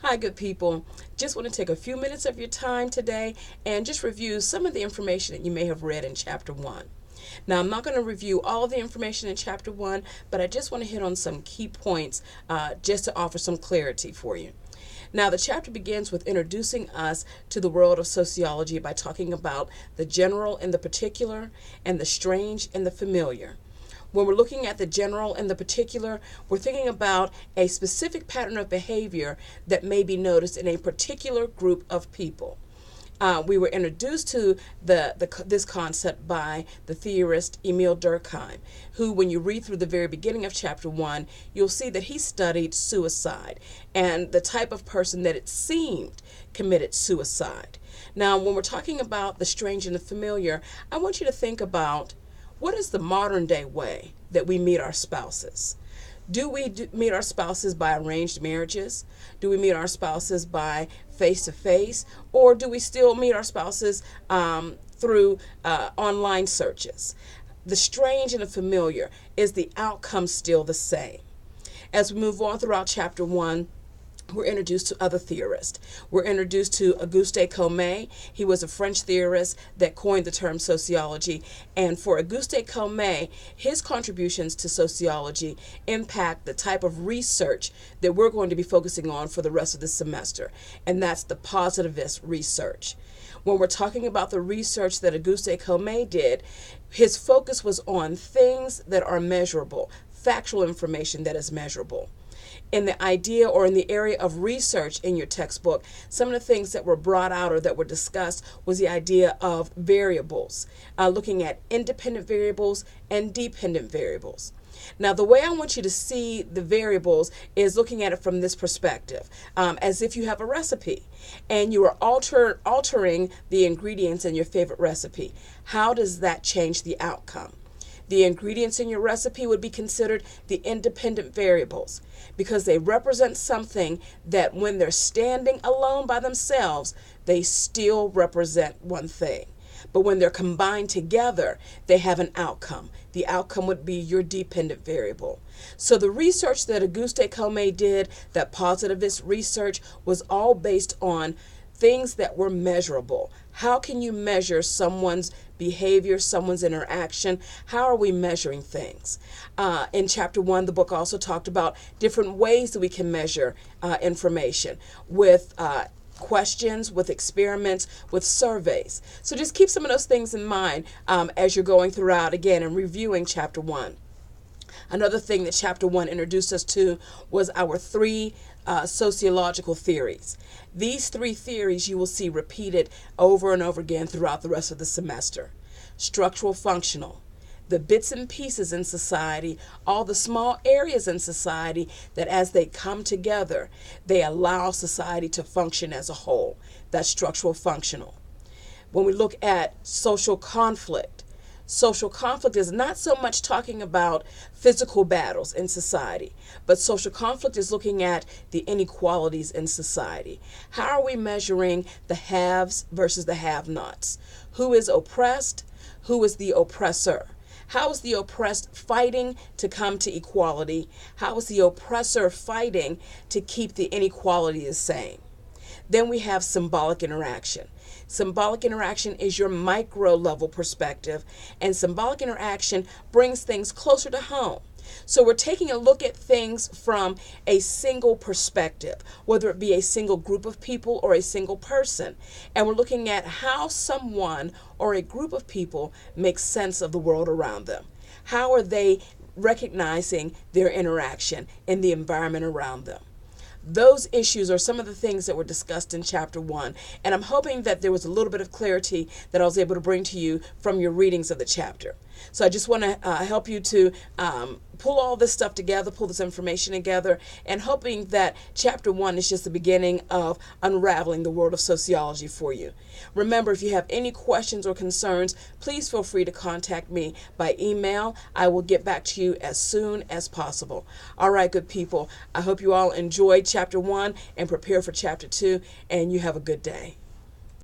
Hi, good people. Just want to take a few minutes of your time today and just review some of the information that you may have read in Chapter 1. Now, I'm not going to review all of the information in Chapter 1, but I just want to hit on some key points just to offer some clarity for you. Now, the chapter begins with introducing us to the world of sociology by talking about the general and the particular, and the strange and the familiar. When we're looking at the general and the particular, we're thinking about a specific pattern of behavior that may be noticed in a particular group of people. We were introduced to this concept by the theorist Emile Durkheim, who, when you read through the very beginning of chapter 1, you'll see that he studied suicide and the type of person that it seemed committed suicide. Now, when we're talking about the strange and the familiar, I want you to think about what is the modern day way that we meet our spouses? Do we meet our spouses by arranged marriages? Do we meet our spouses by face to face? Or do we still meet our spouses through online searches? The strange and the familiar, is the outcome still the same? As we move on throughout chapter 1, we're introduced to other theorists. We're introduced to Auguste Comte. He was a French theorist that coined the term sociology. And for Auguste Comte, his contributions to sociology impact the type of research that we're going to be focusing on for the rest of the semester. And that's the positivist research. When we're talking about the research that Auguste Comte did, his focus was on things that are measurable, factual information that is measurable. In the idea or in the area of research in your textbook, some of the things that were brought out or that were discussed was the idea of variables, looking at independent variables and dependent variables. Now, the way I want you to see the variables is looking at it from this perspective, as if you have a recipe and you are altering the ingredients in your favorite recipe. How does that change the outcome? The ingredients in your recipe would be considered the independent variables because they represent something that when they're standing alone by themselves, they still represent one thing. But when they're combined together, they have an outcome. The outcome would be your dependent variable. So the research that Auguste Comte did, that positivist research, was all based on things that were measurable. How can you measure someone's behavior, someone's interaction? How are we measuring things? In chapter 1, the book also talked about different ways that we can measure information with questions, with experiments, with surveys. So just keep some of those things in mind as you're going throughout again and reviewing chapter 1. Another thing that chapter 1 introduced us to was our three sociological theories. These three theories you will see repeated over and over again throughout the rest of the semester. Structural functional, the bits and pieces in society, all the small areas in society that as they come together, they allow society to function as a whole. That's structural functional. When we look at social conflict is not so much talking about physical battles in society, but social conflict is looking at the inequalities in society. How are we measuring the haves versus the have-nots? Who is oppressed? Who is the oppressor? How is the oppressed fighting to come to equality? How is the oppressor fighting to keep the inequality the same? Then we have symbolic interaction. Symbolic interaction is your micro level perspective, and symbolic interaction brings things closer to home. So we're taking a look at things from a single perspective, whether it be a single group of people or a single person. And we're looking at how someone or a group of people makes sense of the world around them. How are they recognizing their interaction in the environment around them? Those issues are some of the things that were discussed in chapter 1, and I'm hoping that there was a little bit of clarity that I was able to bring to you from your readings of the chapter. So I just want to help you to pull all this stuff together, pull this information together, and hoping that chapter 1 is just the beginning of unraveling the world of sociology for you. Remember, if you have any questions or concerns, please feel free to contact me by email. I will get back to you as soon as possible. All right, good people. I hope you all enjoyed chapter 1 and prepare for chapter 2, and you have a good day.